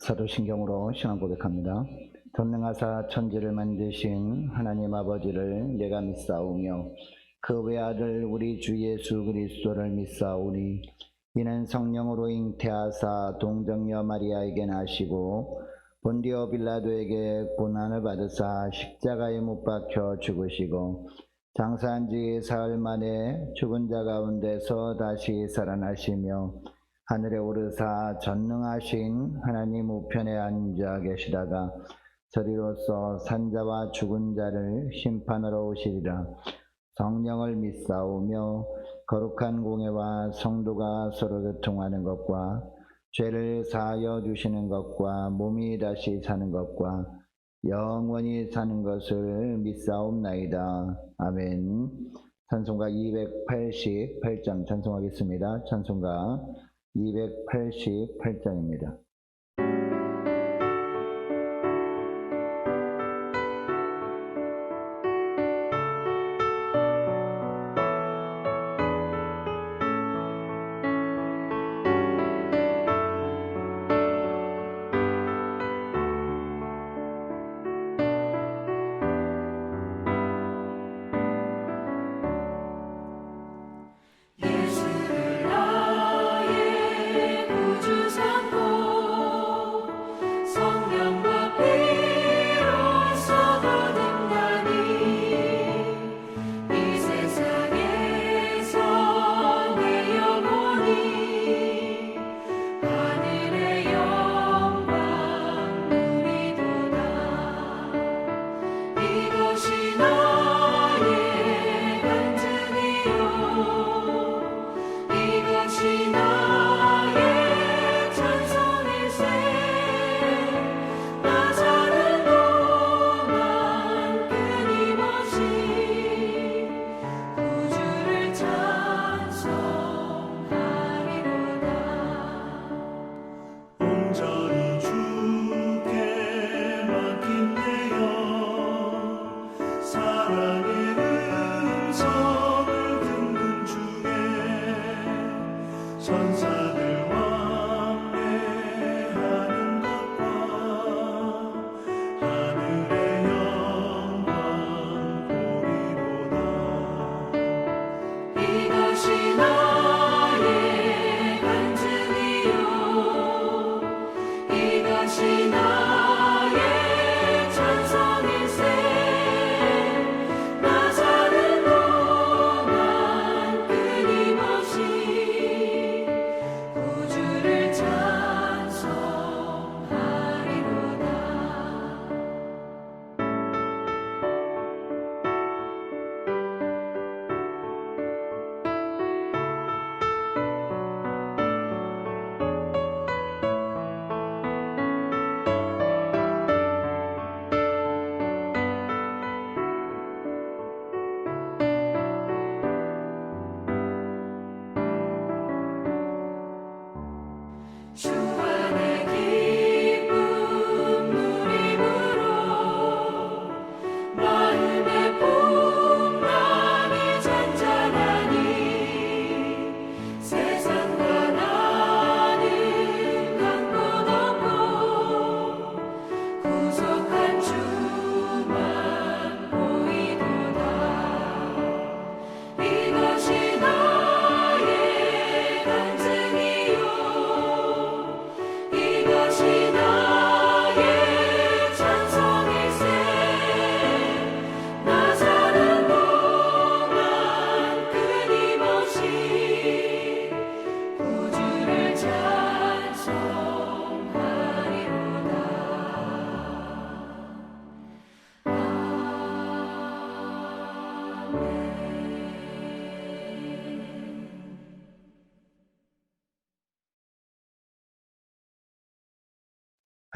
사도신경으로 신앙 고백합니다. 전능하사 천지를 만드신 하나님 아버지를 내가 믿사오며 그 외아들 우리 주 예수 그리스도를 믿사오니 이는 성령으로 잉태하사 동정녀 마리아에게 나시고 본디오 빌라도에게 고난을 받으사 십자가에 못 박혀 죽으시고 장사한 지 사흘 만에 죽은 자 가운데서 다시 살아나시며 하늘에 오르사 전능하신 하나님 우편에 앉아 계시다가 저리로서 산자와 죽은 자를 심판하러 오시리라. 성령을 믿사오며 거룩한 공회와 성도가 서로 교통하는 것과 죄를 사하여 주시는 것과 몸이 다시 사는 것과 영원히 사는 것을 믿사옵나이다. 아멘. 찬송가 288장 찬송하겠습니다. 찬송가 288장입니다.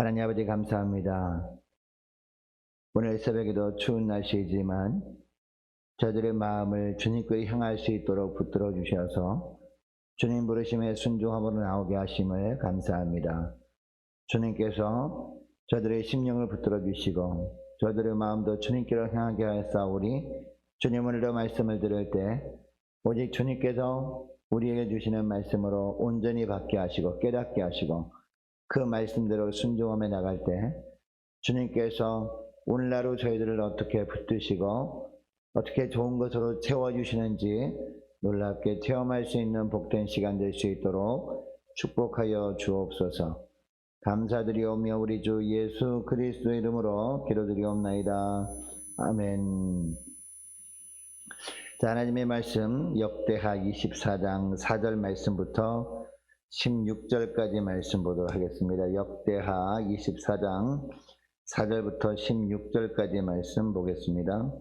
하나님 아버지 감사합니다. 오늘 새벽에도 추운 날씨이지만 저들의 마음을 주님께 향할 수 있도록 붙들어 주셔서 주님 부르심에 순종함으로 나오게 하심을 감사합니다. 주님께서 저들의 심령을 붙들어 주시고 저들의 마음도 주님께로 향하게 하였사오니 주님 오늘도 말씀을 들을 때 오직 주님께서 우리에게 주시는 말씀으로 온전히 받게 하시고 깨닫게 하시고 그 말씀대로 순종하며 나갈 때 주님께서 오늘 하루 저희들을 어떻게 붙드시고 어떻게 좋은 것으로 채워주시는지 놀랍게 체험할 수 있는 복된 시간 될 수 있도록 축복하여 주옵소서. 감사드리오며 우리 주 예수 그리스도의 이름으로 기도드리옵나이다. 아멘. 자, 하나님의 말씀 역대하 24장 4절 말씀부터 16절까지 말씀 보도록 하겠습니다. 역대하 24장 4절부터 16절까지 말씀 보겠습니다.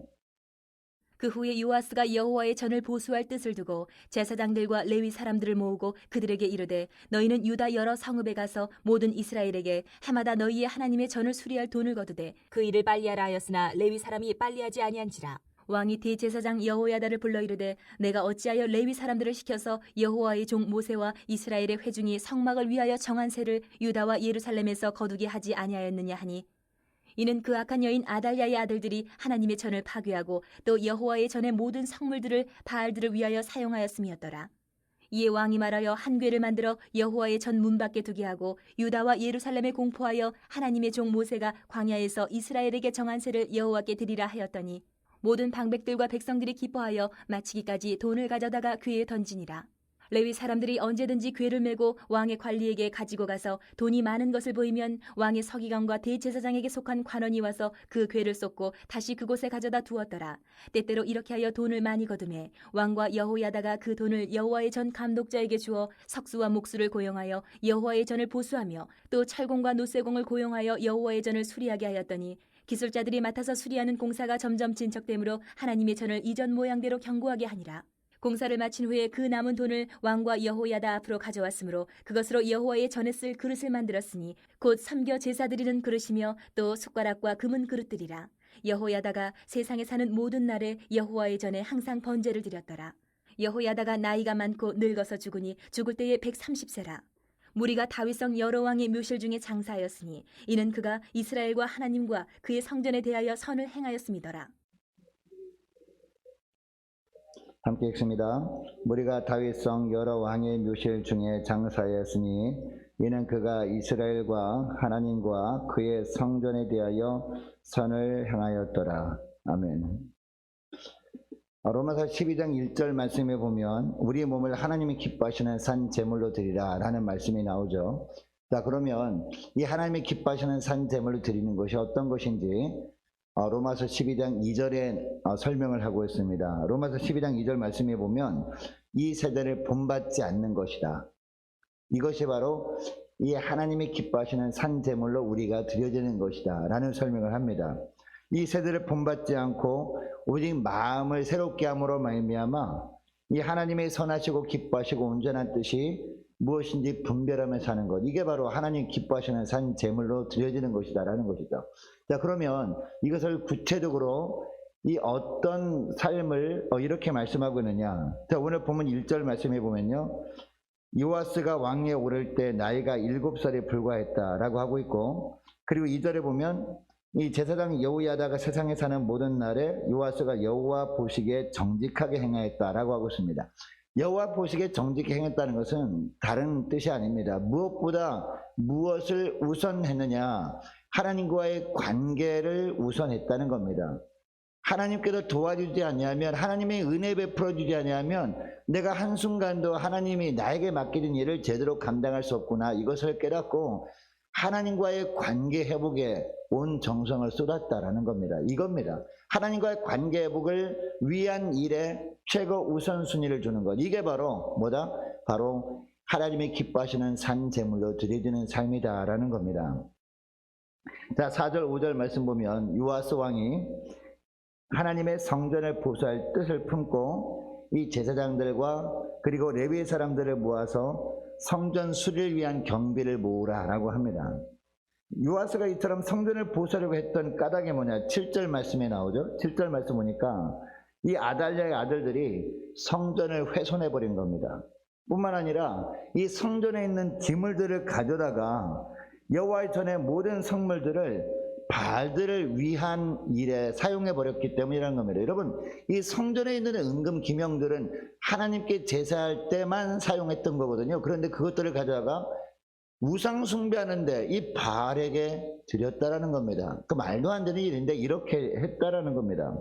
그 후에 요아스가 여호와의 전을 보수할 뜻을 두고 제사장들과 레위 사람들을 모으고 그들에게 이르되 너희는 유다 여러 성읍에 가서 모든 이스라엘에게 해마다 너희의 하나님의 전을 수리할 돈을 거두되 그 일을 빨리하라 하였으나 레위 사람이 빨리하지 아니한지라. 왕이 대제사장 여호야다를 불러 이르되 내가 어찌하여 레위 사람들을 시켜서 여호와의 종 모세와 이스라엘의 회중이 성막을 위하여 정한 세를 유다와 예루살렘에서 거두게 하지 아니하였느냐 하니 이는 그 악한 여인 아달랴의 아들들이 하나님의 전을 파괴하고 또 여호와의 전의 모든 성물들을 바알들을 위하여 사용하였음이었더라. 이에 왕이 말하여 한 궤를 만들어 여호와의 전 문 밖에 두게 하고 유다와 예루살렘에 공포하여 하나님의 종 모세가 광야에서 이스라엘에게 정한 세를 여호와께 드리라 하였더니 모든 방백들과 백성들이 기뻐하여 마치기까지 돈을 가져다가 궤에 던지니라. 레위 사람들이 언제든지 궤를 메고 왕의 관리에게 가지고 가서 돈이 많은 것을 보이면 왕의 서기관과 대제사장에게 속한 관원이 와서 그 궤를 쏟고 다시 그곳에 가져다 두었더라. 때때로 이렇게 하여 돈을 많이 거두매 왕과 여호야다가 그 돈을 여호와의 전 감독자에게 주어 석수와 목수를 고용하여 여호와의 전을 보수하며 또 철공과 노쇠공을 고용하여 여호와의 전을 수리하게 하였더니 기술자들이 맡아서 수리하는 공사가 점점 진척되므로 하나님의 전을 이전 모양대로 견고하게 하니라. 공사를 마친 후에 그 남은 돈을 왕과 여호야다 앞으로 가져왔으므로 그것으로 여호와의 전에 쓸 그릇을 만들었으니 곧 섬겨 제사 드리는 그릇이며 또 숟가락과 금은 그릇들이라. 여호야다가 세상에 사는 모든 날에 여호와의 전에 항상 번제를 드렸더라. 여호야다가 나이가 많고 늙어서 죽으니 죽을 때에 130세라. 무리가 다윗성 여러 왕의 묘실 중에 장사하였으니 이는 그가 이스라엘과 하나님과 그의 성전에 대하여 선을 행하였음이더라. 함께 읽습니다. 무리가 다윗성 여러 왕의 묘실 중에 장사하였으니 이는 그가 이스라엘과 하나님과 그의 성전에 대하여 선을 행하였더라. 아멘. 로마서 12장 1절 말씀에 보면 우리 몸을 하나님이 기뻐하시는 산 제물로 드리라 라는 말씀이 나오죠. 자, 그러면 이 하나님이 기뻐하시는 산 제물로 드리는 것이 어떤 것인지 로마서 12장 2절에 설명을 하고 있습니다. 로마서 12장 2절 말씀에 보면 이 세대를 본받지 않는 것이다. 이것이 바로 이 하나님이 기뻐하시는 산 제물로 우리가 드려지는 것이다 라는 설명을 합니다. 이 세대를 본받지 않고 오직 마음을 새롭게 함으로 말미암아 이 하나님의 선하시고 기뻐하시고 온전한 뜻이 무엇인지 분별하며 사는 것, 이게 바로 하나님 기뻐하시는 산 제물로 드려지는 것이다 라는 것이죠. 자, 그러면 이것을 구체적으로 이 어떤 삶을 이렇게 말씀하고 있느냐. 자, 오늘 보면 1절 말씀해 보면요, 요아스가 왕위에 오를 때 나이가 7살에 불과했다라고 하고 있고, 그리고 2절에 보면 이 제사장 여호야다가 세상에 사는 모든 날에 요아스가 여호와 보시기에 정직하게 행하였다라고 하고 있습니다. 여호와 보시기에 정직히 행했다는 것은 다른 뜻이 아닙니다. 무엇보다 무엇을 우선했느냐? 하나님과의 관계를 우선했다는 겁니다. 하나님께서 도와주지 아니하면, 하나님의 은혜 베풀어 주지 아니하면 내가 한순간도 하나님이 나에게 맡기는 일을 제대로 감당할 수 없구나, 이것을 깨닫고 하나님과의 관계 회복에 온 정성을 쏟았다라는 겁니다. 이겁니다. 하나님과의 관계 회복을 위한 일에 최고 우선순위를 주는 것. 이게 바로 뭐다? 바로 하나님이 기뻐하시는 산 제물로 드려지는 삶이다라는 겁니다. 자, 4절 5절 말씀 보면 요아스 왕이 하나님의 성전을 보수할 뜻을 품고 이 제사장들과 그리고 레위 사람들을 모아서 성전 수리를 위한 경비를 모으라라고 합니다. 요아스가 이처럼 성전을 보수하려고 했던 까닭이 뭐냐? 7절 말씀에 나오죠. 7절 말씀 보니까 이 아달랴의 아들들이 성전을 훼손해 버린 겁니다. 뿐만 아니라 이 성전에 있는 기물들을 가져다가 여호와의 전의 모든 성물들을 바알들을 위한 일에 사용해 버렸기 때문이라는 겁니다. 여러분, 이 성전에 있는 은금 기명들은 하나님께 제사할 때만 사용했던 거거든요. 그런데 그것들을 가져다가 우상 숭배하는데 이 바알에게 드렸다라는 겁니다. 그 말도 안 되는 일인데 이렇게 했다라는 겁니다.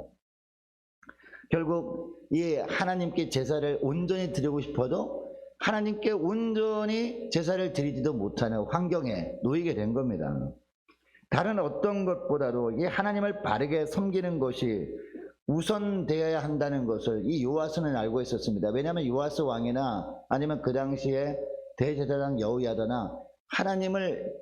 결국 이 하나님께 제사를 온전히 드리고 싶어도 하나님께 온전히 제사를 드리지도 못하는 환경에 놓이게 된 겁니다. 다른 어떤 것보다도 이 하나님을 바르게 섬기는 것이 우선되어야 한다는 것을 이 요아스는 알고 있었습니다. 왜냐하면 요아스 왕이나 아니면 그 당시에 대제사장 여호야다나 하나님을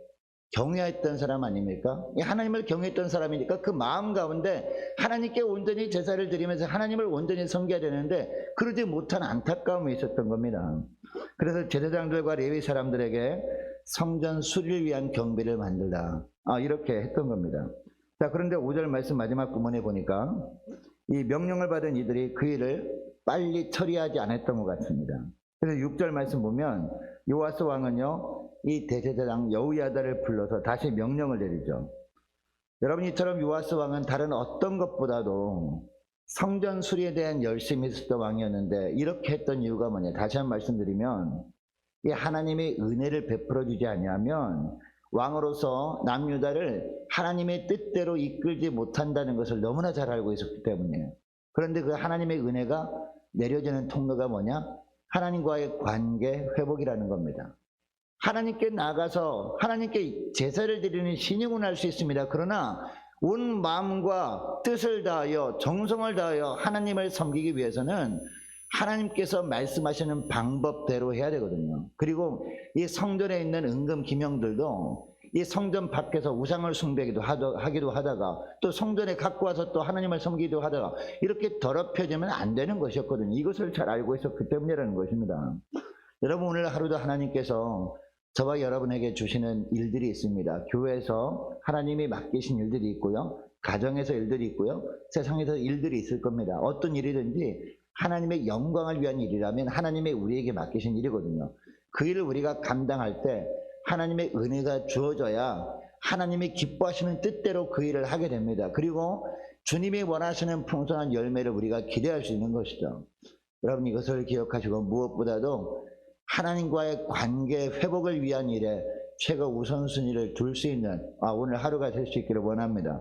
경외했던 사람 아닙니까? 이 하나님을 경외했던 사람이니까 그 마음 가운데 하나님께 온전히 제사를 드리면서 하나님을 온전히 섬겨야 되는데 그러지 못한 안타까움이 있었던 겁니다. 그래서 제사장들과 레위 사람들에게 성전 수리를 위한 경비를 만들라, 이렇게 했던 겁니다. 자, 그런데 5절 말씀 마지막 부분에 보니까 이 명령을 받은 이들이 그 일을 빨리 처리하지 않았던 것 같습니다. 그래서 6절 말씀 보면 요아스 왕은요 이 대제사장 여호야다를 불러서 다시 명령을 내리죠. 여러분, 이처럼 요아스 왕은 다른 어떤 것보다도 성전 수리에 대한 열심이 있었던 왕이었는데 이렇게 했던 이유가 뭐냐, 다시 한번 말씀드리면 이 하나님의 은혜를 베풀어 주지 아니하면 왕으로서 남유다를 하나님의 뜻대로 이끌지 못한다는 것을 너무나 잘 알고 있었기 때문이에요. 그런데 그 하나님의 은혜가 내려지는 통로가 뭐냐, 하나님과의 관계 회복이라는 겁니다. 하나님께 나가서 하나님께 제사를 드리는 신용은 할 수 있습니다. 그러나 온 마음과 뜻을 다하여 정성을 다하여 하나님을 섬기기 위해서는 하나님께서 말씀하시는 방법대로 해야 되거든요. 그리고 이 성전에 있는 은금 기명들도 이 성전 밖에서 우상을 숭배하기도 하다가 또 성전에 갖고 와서 또 하나님을 섬기기도 하다가 이렇게 더럽혀지면 안 되는 것이었거든요. 이것을 잘 알고 있었기 때문이라는 것입니다. 여러분, 오늘 하루도 하나님께서 저와 여러분에게 주시는 일들이 있습니다. 교회에서 하나님이 맡기신 일들이 있고요, 가정에서 일들이 있고요, 세상에서 일들이 있을 겁니다. 어떤 일이든지 하나님의 영광을 위한 일이라면 하나님이 우리에게 맡기신 일이거든요. 그 일을 우리가 감당할 때 하나님의 은혜가 주어져야 하나님이 기뻐하시는 뜻대로 그 일을 하게 됩니다. 그리고 주님이 원하시는 풍성한 열매를 우리가 기대할 수 있는 것이죠. 여러분, 이것을 기억하시고 무엇보다도 하나님과의 관계 회복을 위한 일에 최고 우선순위를 둘 수 있는 오늘 하루가 될 수 있기를 원합니다.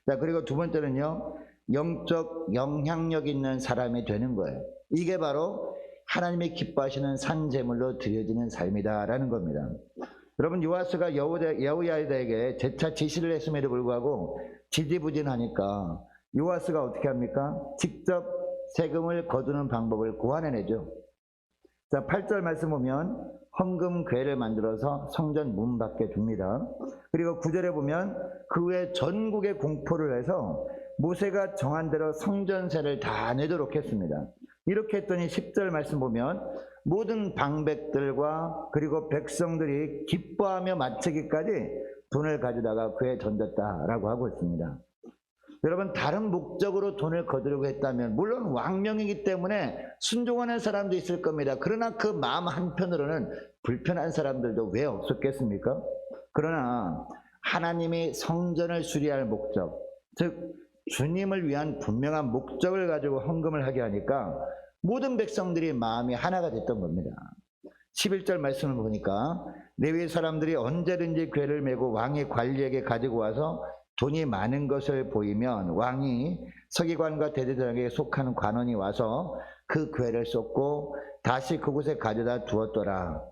자, 그리고 두 번째는요, 영적 영향력 있는 사람이 되는 거예요. 이게 바로 하나님이 기뻐하시는 산제물로 드려지는 삶이다라는 겁니다. 여러분, 요아스가 여호야다에게 재차 지시를 했음에도 불구하고 지지부진하니까 요아스가 어떻게 합니까? 직접 세금을 거두는 방법을 고안해내죠. 자, 8절 말씀 보면 헌금궤를 만들어서 성전 문 밖에 둡니다. 그리고 9절에 보면 그 후에 전국에 공포를 해서 모세가 정한 대로 성전세를 다 내도록 했습니다. 이렇게 했더니 10절 말씀 보면 모든 방백들과 그리고 백성들이 기뻐하며 마치기까지 돈을 가져다가 궤에 던졌다라고 하고 있습니다. 여러분, 다른 목적으로 돈을 거두려고 했다면 물론 왕명이기 때문에 순종하는 사람도 있을 겁니다. 그러나 그 마음 한편으로는 불편한 사람들도 왜 없었겠습니까? 그러나 하나님이 성전을 수리할 목적, 즉 주님을 위한 분명한 목적을 가지고 헌금을 하게 하니까 모든 백성들이 마음이 하나가 됐던 겁니다. 11절 말씀을 보니까 레위 사람들이 언제든지 궤를 메고 왕의 관리에게 가지고 와서 돈이 많은 것을 보이면 왕이 서기관과 대제사장에게 속하는 관원이 와서 그 궤를 쏟고 다시 그곳에 가져다 두었더라.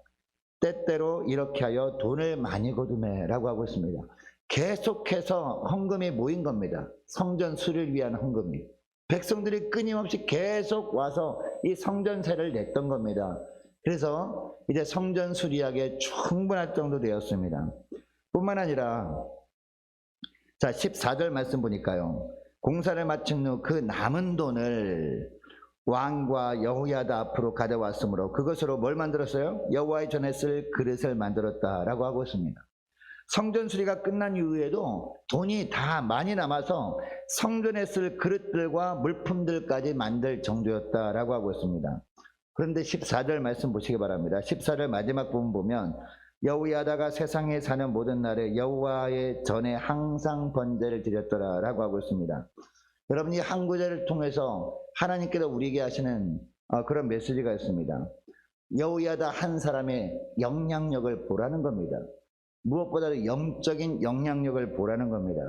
때때로 이렇게 하여 돈을 많이 거두매라고 하고 있습니다. 계속해서 헌금이 모인 겁니다. 성전 수리를 위한 헌금이. 백성들이 끊임없이 계속 와서 이 성전세를 냈던 겁니다. 그래서 이제 성전 수리하기에 충분할 정도 되었습니다. 뿐만 아니라 자, 14절 말씀 보니까요, 공사를 마친 후 그 남은 돈을 왕과 여호야다 앞으로 가져왔으므로 그것으로 뭘 만들었어요? 여호와의 전에 쓸 그릇을 만들었다라고 하고 있습니다. 성전 수리가 끝난 이후에도 돈이 다 많이 남아서 성전에 쓸 그릇들과 물품들까지 만들 정도였다라고 하고 있습니다. 그런데 14절 말씀 보시기 바랍니다. 14절 마지막 부분 보면 여호야다가 세상에 사는 모든 날에 여호와의 전에 항상 번제를 드렸더라라고 하고 있습니다. 여러분, 이 한 구절을 통해서 하나님께서 우리에게 하시는 그런 메시지가 있습니다. 여호야다 한 사람의 영향력을 보라는 겁니다. 무엇보다도 영적인 영향력을 보라는 겁니다.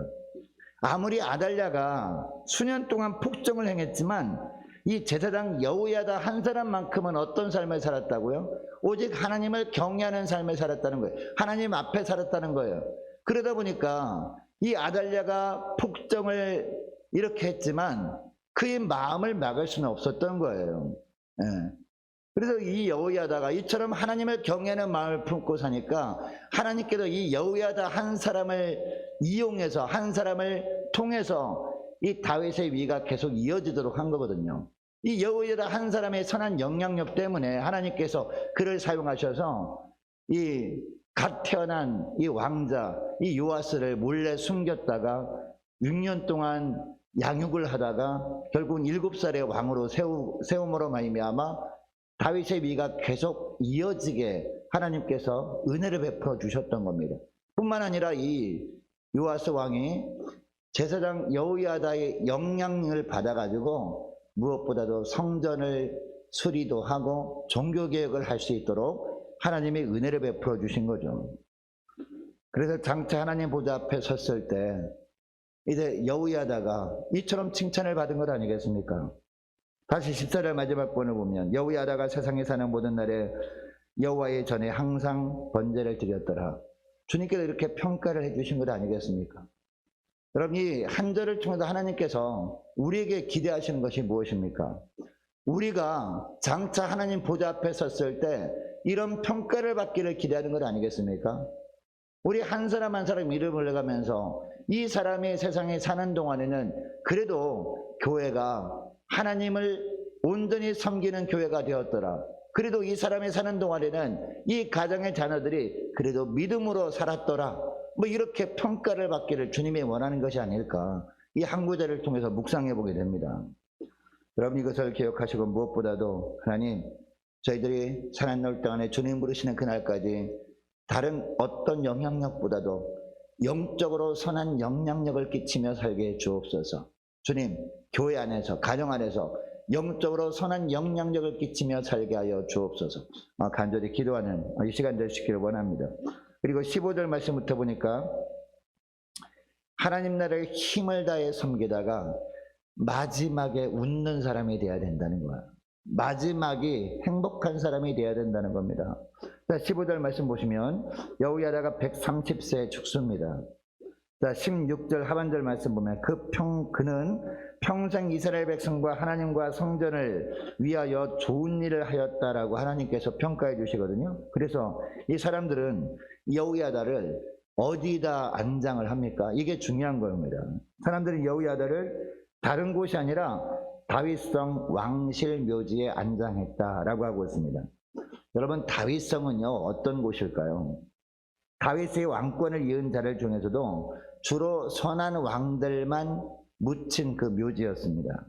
아무리 아달랴가 수년 동안 폭정을 행했지만 이 제사장 여호야다 한 사람만큼은 어떤 삶을 살았다고요? 오직 하나님을 경외하는 삶을 살았다는 거예요. 하나님 앞에 살았다는 거예요. 그러다 보니까 이 아달랴가 폭정을 이렇게 했지만 그의 마음을 막을 수는 없었던 거예요. 예. 그래서 이 여호야다가 이처럼 하나님을 경외하는 마음을 품고 사니까 하나님께서 이 여호야다 한 사람을 이용해서, 한 사람을 통해서 이 다윗의 위가 계속 이어지도록 한 거거든요. 이 여호야다 한 사람의 선한 영향력 때문에 하나님께서 그를 사용하셔서 이 갓 태어난 이 왕자 이 요아스를 몰래 숨겼다가 6년 동안 양육을 하다가 결국은 7살의 왕으로 세움으로 말미암아 다윗의 위가 계속 이어지게 하나님께서 은혜를 베풀어 주셨던 겁니다. 뿐만 아니라 이 요아스 왕이 제사장 여호야다의 영향을 받아가지고 무엇보다도 성전을 수리도 하고 종교개혁을 할 수 있도록 하나님의 은혜를 베풀어 주신 거죠. 그래서 장차 하나님 보좌 앞에 섰을 때 이제 여호야다가 이처럼 칭찬을 받은 것 아니겠습니까? 다시 14절 마지막 번을 보면 여호야다가 세상에 사는 모든 날에 여호와의 전에 항상 번제를 드렸더라. 주님께서 이렇게 평가를 해주신 것 아니겠습니까? 여러분, 이 한 절을 통해서 하나님께서 우리에게 기대하시는 것이 무엇입니까? 우리가 장차 하나님 보좌 앞에 섰을 때 이런 평가를 받기를 기대하는 것 아니겠습니까? 우리 한 사람 한 사람 이름을 올려가면서 이 사람이 세상에 사는 동안에는 그래도 교회가 하나님을 온전히 섬기는 교회가 되었더라. 그래도 이 사람이 사는 동안에는 이 가정의 자녀들이 그래도 믿음으로 살았더라. 뭐 이렇게 평가를 받기를 주님이 원하는 것이 아닐까. 이 한 구절을 통해서 묵상해 보게 됩니다. 여러분, 이것을 기억하시고 무엇보다도 하나님, 저희들이 사는 동안에 주님 부르시는 그날까지 다른 어떤 영향력보다도 영적으로 선한 영향력을 끼치며 살게 해 주옵소서. 주님, 교회 안에서, 가정 안에서 영적으로 선한 영향력을 끼치며 살게 하여 주옵소서. 간절히 기도하는 이 시간 되시기를 원합니다. 그리고 15절 말씀부터 보니까 하나님 나라의 힘을 다해 섬기다가 마지막에 웃는 사람이 되어야 된다는 거야. 마지막이 행복한 사람이 되어야 된다는 겁니다. 15절 말씀 보시면 여호야다가 130세에 죽습니다. 16절 하반절 말씀 보면 그는 평생 이스라엘 백성과 하나님과 성전을 위하여 좋은 일을 하였다라고 하나님께서 평가해 주시거든요. 그래서 이 사람들은 여호야다를 어디다 안장을 합니까? 이게 중요한 겁니다. 사람들은 여호야다를 다른 곳이 아니라 다윗성 왕실 묘지에 안장했다라고 하고 있습니다. 여러분, 다윗성은요 어떤 곳일까요? 다윗의 왕권을 이은 자들 중에서도 주로 선한 왕들만 묻힌 그 묘지였습니다.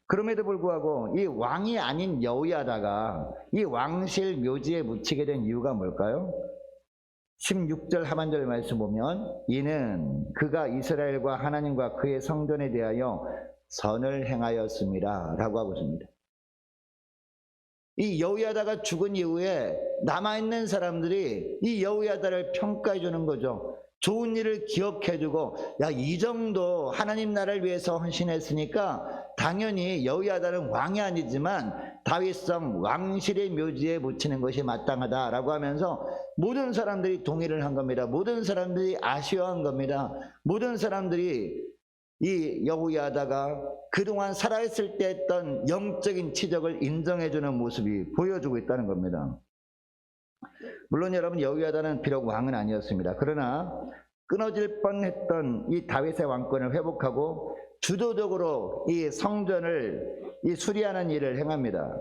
그럼에도 불구하고 이 왕이 아닌 여호야다가 이 왕실 묘지에 묻히게 된 이유가 뭘까요? 16절 하반절 말씀 보면 이는 그가 이스라엘과 하나님과 그의 성전에 대하여 선을 행하였습니다 라고 하고 있습니다. 이 여호야다가 죽은 이후에 남아있는 사람들이 이 여호야다를 평가해 주는 거죠. 좋은 일을 기억해 주고, 야, 이 정도 하나님 나라를 위해서 헌신했으니까 당연히 여호야다는 왕이 아니지만 다윗성 왕실의 묘지에 묻히는 것이 마땅하다라고 하면서 모든 사람들이 동의를 한 겁니다. 모든 사람들이 아쉬워한 겁니다. 모든 사람들이 이 여호야다가 그동안 살아있을 때 했던 영적인 치적을 인정해주는 모습이 보여주고 있다는 겁니다. 물론 여러분, 여호야다는 비록 왕은 아니었습니다. 그러나 끊어질 뻔했던 이 다윗의 왕권을 회복하고 주도적으로 이 성전을 수리하는 일을 행합니다.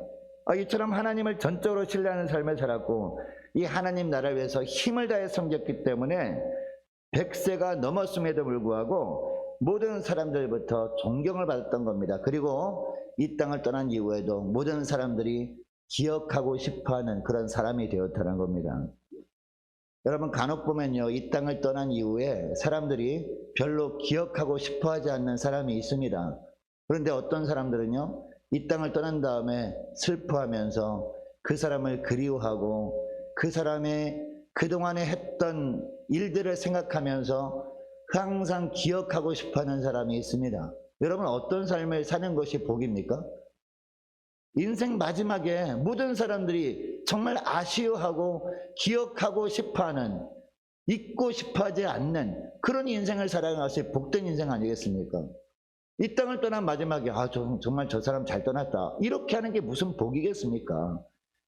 이처럼 하나님을 전적으로 신뢰하는 삶을 살았고 이 하나님 나라를 위해서 힘을 다해 섬겼기 때문에 100세가 넘었음에도 불구하고 모든 사람들부터 존경을 받았던 겁니다. 그리고 이 땅을 떠난 이후에도 모든 사람들이 기억하고 싶어하는 그런 사람이 되었다는 겁니다. 여러분, 간혹 보면요, 이 땅을 떠난 이후에 사람들이 별로 기억하고 싶어하지 않는 사람이 있습니다. 그런데 어떤 사람들은요, 이 땅을 떠난 다음에 슬퍼하면서 그 사람을 그리워하고 그 사람의 그동안에 했던 일들을 생각하면서 항상 기억하고 싶어하는 사람이 있습니다. 여러분, 어떤 삶을 사는 것이 복입니까? 인생 마지막에 모든 사람들이 정말 아쉬워하고 기억하고 싶어하는, 잊고 싶어하지 않는 그런 인생을 살아가는 것이 복된 인생 아니겠습니까? 이 땅을 떠난 마지막에 정말 저 사람 잘 떠났다, 이렇게 하는 게 무슨 복이겠습니까?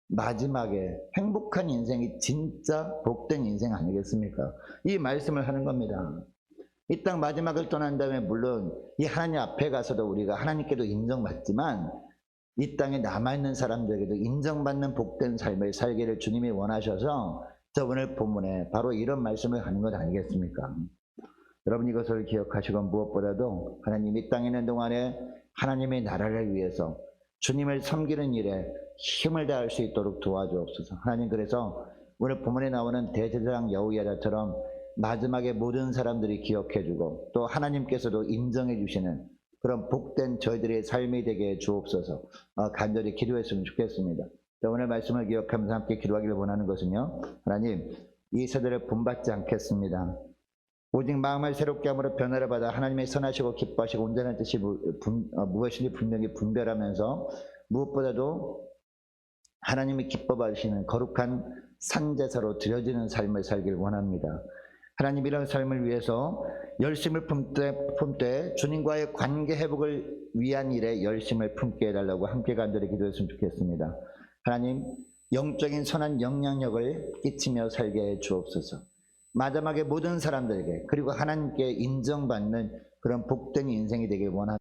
마지막에 행복한 인생이 진짜 복된 인생 아니겠습니까? 이 말씀을 하는 겁니다. 이 땅 마지막을 떠난 다음에 물론 이 하나님 앞에 가서도 우리가 하나님께도 인정받지만 이 땅에 남아있는 사람들에게도 인정받는 복된 삶을 살기를 주님이 원하셔서 저 오늘 본문에 바로 이런 말씀을 하는 것 아니겠습니까? 여러분, 이것을 기억하시고 무엇보다도 하나님 이 땅에 있는 동안에 하나님의 나라를 위해서 주님을 섬기는 일에 힘을 다할 수 있도록 도와주옵소서. 하나님, 그래서 오늘 본문에 나오는 대제사장 여호야다처럼 마지막에 모든 사람들이 기억해주고 또 하나님께서도 인정해 주시는 그런 복된 저희들의 삶이 되게 해 주옵소서. 간절히 기도했으면 좋겠습니다. 오늘 말씀을 기억하면서 함께 기도하기를 원하는 것은요, 하나님, 이 세대를 본받지 않겠습니다. 오직 마음을 새롭게 함으로 변화를 받아 하나님의 선하시고 기뻐하시고 온전한 뜻이 무엇인지 분명히 분별하면서 무엇보다도 하나님이 기뻐 받으시는 거룩한 산제사로 드려지는 삶을 살길 원합니다. 하나님, 이런 삶을 위해서 열심을 품되 주님과의 관계 회복을 위한 일에 열심을 품게 해달라고 함께 간절히 기도했으면 좋겠습니다. 하나님, 영적인 선한 영향력을 끼치며 살게 해 주옵소서. 마지막에 모든 사람들에게 그리고 하나님께 인정받는 그런 복된 인생이 되길 원합니다.